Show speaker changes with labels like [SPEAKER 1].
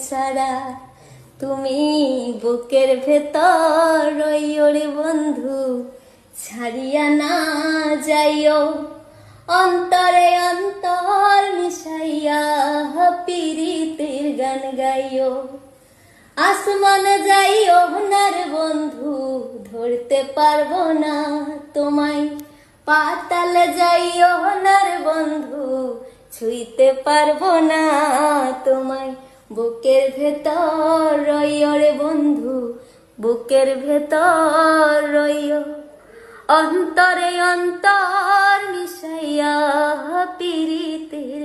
[SPEAKER 1] ছাড়া। তুমি বুকের ভেতর রইও রে বন্ধু, ছাড়িয়া না যাইও। অন্তরে অন্তর মিশাইয়া পিরিতের গান গাইও। আসমান যাইও না রে বন্ধু, ধরতে পারবো না তোমায়। পাতাল যাইও না রে বন্ধু, ছুঁইতে পারবো না তোমায়। বুকের ভেতর রইও রে বন্ধু, বুকের ভেতর রইও। অন্তরে অন্তর মিশাইয়া পিরিতের